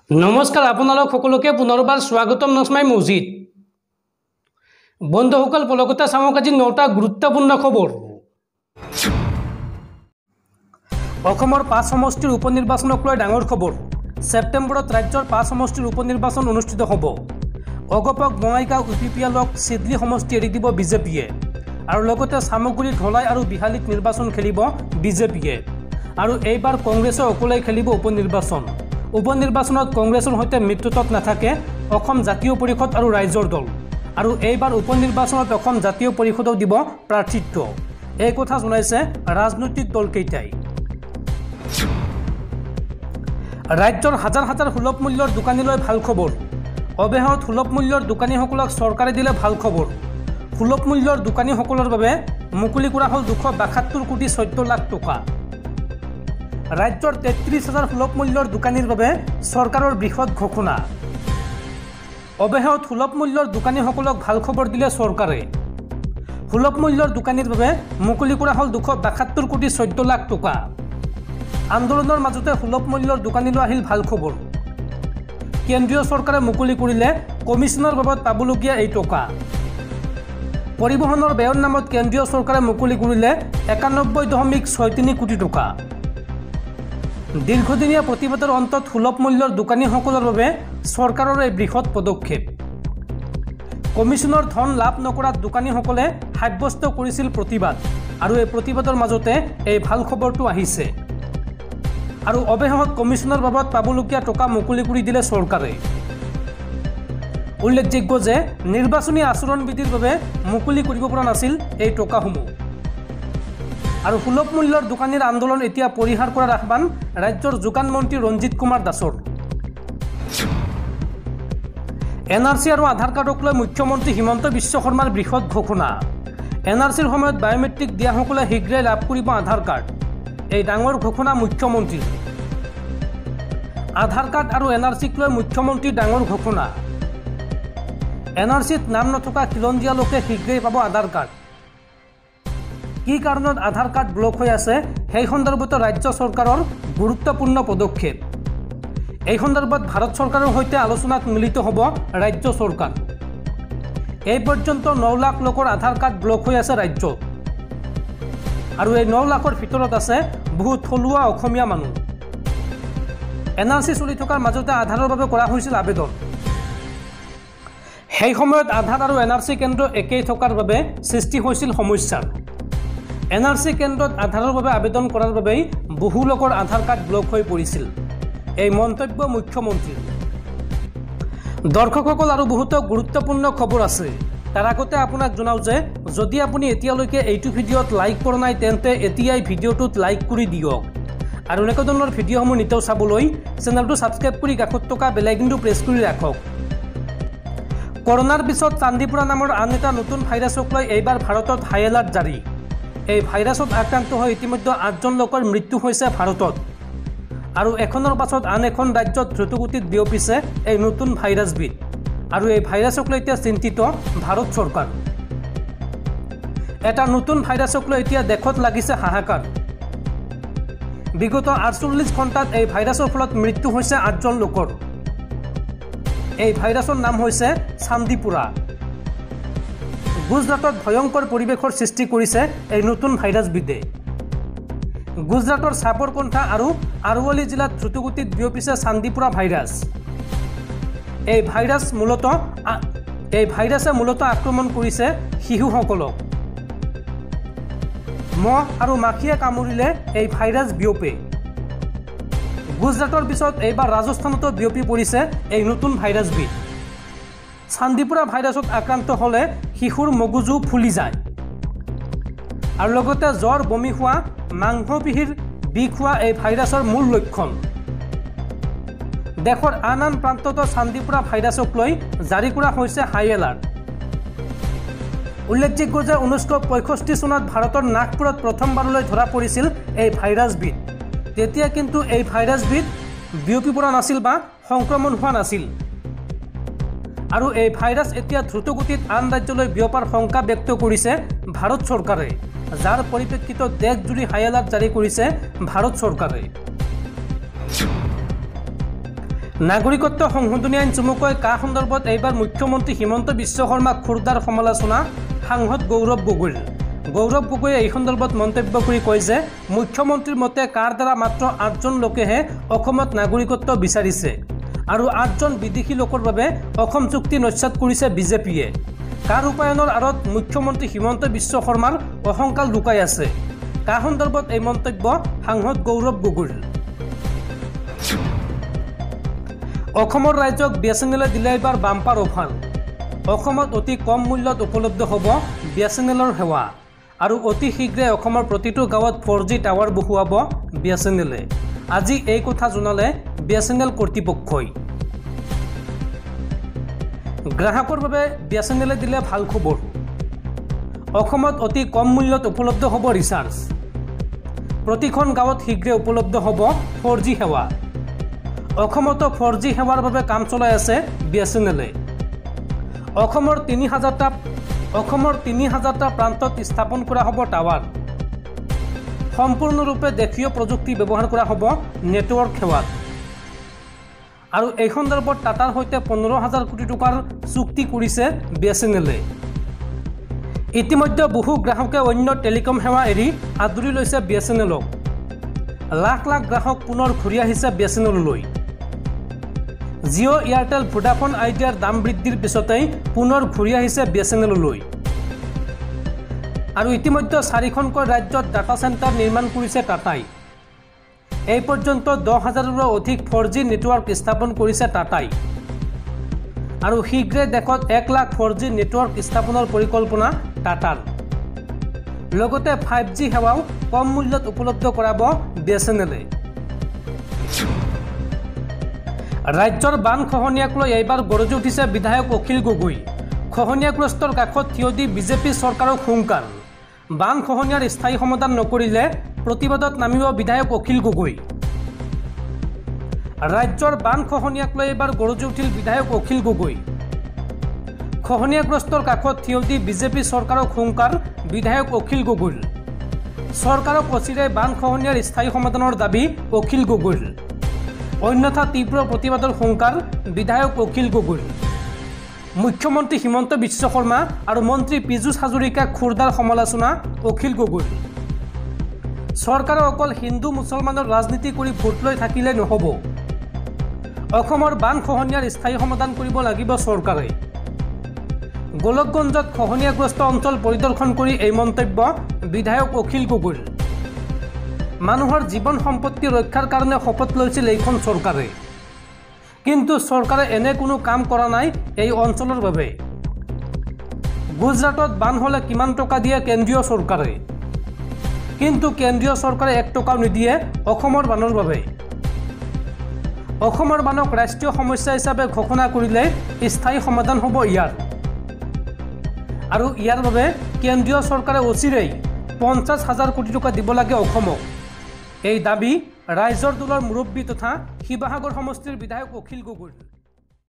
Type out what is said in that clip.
নমস্কাৰ আপোনালোক সকলোকে পুনৰবাৰ স্বাগতম নসমাই মছজিদ বন্ধুসকল পলকতা চামক আজি 9টা গুৰুত্বপূৰ্ণ খবৰ অসমৰ 5 সমষ্টিৰ উপনিৰ্বাচনক লৈ ডাঙৰ খবৰ ছেপ্টেম্বৰত ৰাজ্যৰ 5 সমষ্টিৰ উপনিৰ্বাচন অনুষ্ঠিত হ'ব অগপক বঙাইগাঁও ইউপিপিএলক সিডলি সমষ্টি এৰি দিব বিজেপিয়ে আৰু লগতে সামগুৰি ধলাই আৰু বিহালীত নিৰ্বাচন খেলিব বিজেপিয়ে আৰু এইবাৰ কংগ্ৰেছে অকলে খেলিব উপনিৰ্বাচন উপনিৰ্বাচনত কংগ্ৰেছৰ সৈতে মিত্ৰতাত নাথাকে অসম জাতীয় পৰিষদ আৰু ৰাইজৰ দল আৰু এইবাৰ উপনিৰ্বাচনত অসম জাতীয় পৰিষদক দিব প্ৰাৰ্থিত্ব এই কথা জনাইছে ৰাজনৈতিক দলকেইটাই ৰাজ্যৰ হাজাৰ হাজাৰ সুলভ মূল্যৰ দোকানীলৈ ভাল খবৰ অবেহত সুলভ মূল্যৰ দোকানীসকলক চৰকাৰে দিলে ভাল খবৰ সুলভ মূল্যৰ দোকানীসকলৰ বাবে মুকলি কৰা হ'ল 272 কোটি 14 লাখ টকা ৰাজ্যৰ 33,000 সুলভ মূল্যৰ দোকানীৰ বাবে চৰকাৰৰ বৃহৎ ঘোষণা অবেহত সুলভ মূল্যৰ দোকানীসকলক ভাল খবৰ দিলে চৰকাৰে সুলভ মূল্যৰ দোকানীৰ বাবে মুকলি কৰা হ'ল 272 কোটি 14 লাখ টকা আন্দোলনৰ মাজতে সুলভ মূল্যৰ দোকানীলৈ আহিল ভাল খবৰ কেন্দ্ৰীয় চৰকাৰে মুকলি কৰিলে কমিছনৰ বাবদ পাবলগীয়া এই টকা পৰিবহনৰ ব্যয়ৰ নামত কেন্দ্ৰীয় চৰকাৰে মুকলি কৰিলে 91.63 কোটি টকা দীৰ্ঘদিনীয়া প্ৰতিবাদৰ অন্তত সুলভ মূল্যৰ দোকানীসকলৰ বাবে চৰকাৰৰ এই বৃহৎ পদক্ষেপ কমিছনৰ ধন লাভ নকৰাত দোকানীসকলে সাব্যস্ত কৰিছিল প্ৰতিবাদ আৰু এই প্ৰতিবাদৰ মাজতে এই ভাল খবৰটো আহিছে আৰু অবেহত কমিছনৰ বাবদ পাবলগীয়া টকা মুকলি কৰি দিলে চৰকাৰে উল্লেখযোগ্য যে নিৰ্বাচনী আচৰণ বিধিৰ বাবে মুকলি কৰিব পৰা নাছিল এই টকাসমূহ আৰু সুলভ মূল্যৰ দোকানীৰ আন্দোলন এতিয়া পৰিহাৰ কৰাৰ আহ্বান ৰাজ্যৰ যোগান মন্ত্ৰী ৰঞ্জিত কুমাৰ দাসৰ এনআৰসি আৰু আধাৰ কাৰ্ডক লৈ মুখ্যমন্ত্ৰী হিমন্ত বিশ্ব শৰ্মাৰ বৃহৎ ঘোষণা এনআৰসিৰ সময়ত বায়োমেট্ৰিক দিয়াসকলে শীঘ্ৰে লাভ কৰিব আধাৰ কাৰ্ড এই ডাঙৰ ঘোষণা মুখ্যমন্ত্ৰীৰ আধাৰ কাৰ্ড আৰু এনআৰসিক লৈ মুখ্যমন্ত্ৰীৰ ডাঙৰ ঘোষণা এনআৰসিত নাম নথকা খিলঞ্জীয়া লোকে শীঘ্ৰেই পাব আধাৰ কাৰ্ড কি কাৰণত আধাৰ কাৰ্ড ব্লক হৈ আছে সেই সন্দৰ্ভত ৰাজ্য চৰকাৰৰ গুৰুত্বপূৰ্ণ পদক্ষেপ এই সন্দৰ্ভত ভাৰত চৰকাৰৰ সৈতে আলোচনাত মিলিত হ'ব ৰাজ্য চৰকাৰ এই পৰ্যন্ত 9 লাখ লোকৰ আধাৰ কাৰ্ড ব্লক হৈ আছে ৰাজ্যত আৰু এই 9 লাখৰ ভিতৰত আছে বহু থলুৱা অসমীয়া মানুহ এনআৰসি চলি থকাৰ মাজতে আধাৰৰ বাবে কৰা হৈছিল আবেদন সেই সময়ত আধাৰ আৰু এনআৰসি কেন্দ্ৰ একেই থকাৰ বাবে সৃষ্টি হৈছিল সমস্যাৰ এনআৰসি কেন্দ্ৰত আধাৰৰ বাবে আবেদন কৰাৰ বাবেই বহু লোকৰ আধাৰ কাৰ্ড ব্লক হৈ পৰিছিল এই মন্তব্য মুখ্যমন্ত্ৰীৰ দৰ্শকসকল আৰু বহুতো গুৰুত্বপূৰ্ণ খবৰ আছে তাৰ আগতে আপোনাক জনাওঁ যে যদি আপুনি এতিয়ালৈকে এইটো ভিডিঅ'ত লাইক কৰা নাই তেন্তে এতিয়াই ভিডিঅ'টোত লাইক কৰি দিয়ক আৰু এনেকুৱা ধৰণৰ ভিডিঅ'সমূহ নিতৌ চাবলৈ চেনেলটো ছাবস্ক্ৰাইব কৰি কাষত থকা বেল আইকনটো প্ৰেছ কৰি ৰাখক কৰোনাৰ পিছত চান্দিপুৰা নামৰ আন এটা নতুন ভাইৰাছক লৈ এইবাৰ ভাৰতত হাই এলাৰ্ট জাৰি এই ভাইৰাছত আক্ৰান্ত হৈ ইতিমধ্যে 8জন লোকৰ মৃত্যু হৈছে ভাৰতত আৰু এখনৰ পাছত আন এখন ৰাজ্যত দ্ৰুতগতিত বিয়পিছে এই নতুন ভাইৰাছবিধ আৰু এই ভাইৰাছক লৈ এতিয়া চিন্তিত ভাৰত চৰকাৰ এটা নতুন ভাইৰাছক লৈ এতিয়া দেশত লাগিছে হাহাকাৰ বিগত 48 ঘণ্টাত এই ভাইৰাছৰ ফলত মৃত্যু হৈছে 8জন লোকৰ এই ভাইৰাছৰ নাম হৈছে চান্দিপুৰা গুজৰাটত ভয়ংকৰ পৰিৱেশৰ সৃষ্টি কৰিছে এই নতুন ভাইৰাছবিধে গুজৰাটৰ সাবৰকণ্ঠা আৰু আৰৱলী জিলাত দ্ৰুতগতিত বিয়পিছে চান্দিপুৰা ভাইৰাছ এই ভাইৰাছে মূলত আক্ৰমণ কৰিছে শিশুসকলক মহ আৰু মাখিয়ে কামুৰিলে এই ভাইৰাছ বিয়পে গুজৰাটৰ পিছত এইবাৰ ৰাজস্থানতো বিয়পি পৰিছে এই নতুন ভাইৰাছবিধ চান্দিপুৰা ভাইৰাছত আক্ৰান্ত হ'লে শিশুৰ মগজু ফুলি যায় আৰু লগতে জ্বৰ বমি হোৱা মাংসপিহীৰ বিষ হোৱা এই ভাইৰাছৰ মূল লক্ষণ দেশৰ আন আন প্ৰান্তত চান্দিপুৰা ভাইৰাছক লৈ জাৰি কৰা হৈছে হাই এলাৰ্ট উল্লেখযোগ্য যে 1965 চনত ভাৰতৰ নাগপুৰত প্ৰথমবাৰলৈ ধৰা পৰিছিল এই ভাইৰাছবিধ তেতিয়া কিন্তু এই ভাইৰাছবিধ বিয়পি পৰা নাছিল বা সংক্ৰমণ হোৱা নাছিল আৰু এই ভাইৰাছ এতিয়া দ্ৰুতগতিত আন ৰাজ্যলৈ বিয়পাৰ শংকা ব্যক্ত কৰিছে ভাৰত চৰকাৰে যাৰ পৰিপ্ৰেক্ষিতত দেশজুৰি হাই এলাৰ্ট জাৰি কৰিছে ভাৰত চৰকাৰে নাগৰিকত্ব সংশোধনী আইন চমুকৈ কা সন্দৰ্ভত এইবাৰ মুখ্যমন্ত্ৰী হিমন্ত বিশ্ব শৰ্মাক খুৰদাৰ সমালোচনা সাংসদ গৌৰৱ গগৈৰ। গৌৰৱ গগৈয়ে এই সন্দৰ্ভত মন্তব্য কৰি কয় যে মুখ্যমন্ত্ৰীৰ মতে কাৰ দ্বাৰা মাত্ৰ 8জন লোকেহে অসমত নাগৰিকত্ব বিচাৰিছে আৰু 8জন বিদেশী লোকৰ বাবে অসম চুক্তি নস্যাৎ কৰিছে বিজেপিয়ে। কাৰ ৰূপায়ণৰ আঁৰত মুখ্যমন্ত্ৰী হিমন্ত বিশ্ব শৰ্মাৰ অহংকাৰ লুকাই আছে। কা সন্দৰ্ভত এই মন্তব্য সাংসদ গৌৰৱ গগৈৰ। অসমৰ ৰাজ্যক BSNL দিলে এইবাৰ বাম্পাৰ অফাৰ। অসমত অতি কম মূল্যত উপলব্ধ হ'ব BSNLৰ সেৱা আৰু অতি শীঘ্ৰে অসমৰ প্ৰতিটো গাঁৱত 4G টাৱাৰ বহুৱাব BSNL। আজি এই কথা জনালে BSNL কৰ্তৃপক্ষই। গ্ৰাহকৰ বাবে BSNL দিলে ভাল খবৰ। অসমত অতি কম মূল্যত উপলব্ধ হ'ব ৰিচাৰ্জ। প্ৰতিখন গাঁৱত শীঘ্ৰে উপলব্ধ হ'ব 4G সেৱা। অসমতো 4G সেৱাৰ বাবে কাম চলাই আছে BSNL। অসমৰ 3000টা প্ৰান্তত স্থাপন কৰা হ'ব টাৱাৰ। সম্পূৰ্ণৰূপে দেশীয় প্ৰযুক্তি ব্যৱহাৰ কৰা হ'ব নেটৱৰ্ক সেৱাত। আৰু এই সন্দৰ্ভত টাটাৰ সৈতে 15,000 কোটি টকাৰ চুক্তি কৰিছে BSNL। ইতিমধ্যে বহু গ্ৰাহকে অন্য টেলিকম সেৱা এৰি আদৰি লৈছে BSNLক। লাখ লাখ গ্ৰাহক পুনৰ ঘূৰি আহিছে BSNLলৈ। জিঅ' এয়াৰটেল ভোডাফোন আইডিয়াৰ দাম বৃদ্ধিৰ পিছতেই পুনৰ ঘূৰি আহিছে BSNLলৈ। আৰু ইতিমধ্যে 4খনকৈ ৰাজ্যত ডাটা চেণ্টাৰ নিৰ্মাণ কৰিছে টাটাই। এই পৰ্যন্ত 10,000ৰো অধিক 4G নেটৱৰ্ক স্থাপন কৰিছে টাটাই। আৰু শীঘ্ৰে দেশত 1 লাখ 4G নেটৱৰ্ক স্থাপনৰ পৰিকল্পনা টাটাৰ। লগতে 5G সেৱাও কম মূল্যত উপলব্ধ কৰাব BSNL। ৰাজ্যৰ বান খহনীয়াক লৈ এইবাৰ গৰজি উঠিছে বিধায়ক অখিল গগৈ। খহনীয়াগ্ৰস্তৰ কাষত থিয় দি বিজেপি চৰকাৰক হুংকাৰ। বান খহনীয়াৰ স্থায়ী সমাধান নকৰিলে প্ৰতিবাদত নামিব বিধায়ক অখিল গগৈ। ৰাজ্যৰ বান খহনীয়াক লৈ এইবাৰ গৰজি উঠিল বিধায়ক অখিল গগৈ। খহনীয়াগ্ৰস্তৰ কাষত থিয় দি বিজেপি চৰকাৰক হুংকাৰ বিধায়ক অখিল গগৈৰ। চৰকাৰক অচিৰেই বান খহনীয়াৰ স্থায়ী সমাধানৰ দাবী অখিল গগৈৰ। অন্যথা তীব্ৰ প্ৰতিবাদৰ হুংকাৰ বিধায়ক অখিল গগৈৰ। মুখ্যমন্ত্ৰী হিমন্ত বিশ্ব শৰ্মা আৰু মন্ত্ৰী পীযুষ হাজৰিকাক খুৰদাৰ সমালোচনা অখিল গগৈৰ। চৰকাৰে অকল হিন্দু মুছলমানৰ ৰাজনীতি কৰি ভোট লৈ থাকিলে নহ'ব। অসমৰ বান খহনীয়াৰ স্থায়ী সমাধান কৰিব লাগিব চৰকাৰে। গোলকগঞ্জত খহনীয়াগ্ৰস্ত অঞ্চল পৰিদৰ্শন কৰি এই মন্তব্য বিধায়ক অখিল গগৈৰ। মানুহৰ জীৱন সম্পত্তি ৰক্ষাৰ কাৰণে শপত লৈছিল এইখন চৰকাৰে, কিন্তু চৰকাৰে এনে কোনো কাম কৰা নাই এই অঞ্চলৰ বাবে। গুজৰাটত বান হ'লে কিমান টকা দিয়ে কেন্দ্ৰীয় চৰকাৰে, কিন্তু কেন্দ্ৰীয় চৰকাৰে 1 টকাও নিদিয়ে অসমৰ বানৰ বাবে। অসমৰ বানক ৰাষ্ট্ৰীয় সমস্যা হিচাপে ঘোষণা কৰিলে স্থায়ী সমাধান হ'ব ইয়াৰ। আৰু ইয়াৰ বাবে কেন্দ্ৰীয় চৰকাৰে অচিৰেই 50,000 কোটি টকা দিব লাগে অসমক। এই দাবী ৰাইজৰ দলৰ মুৰব্বী তথা শিৱসাগৰ সমষ্টিৰ বিধায়ক অখিল গগৈৰ।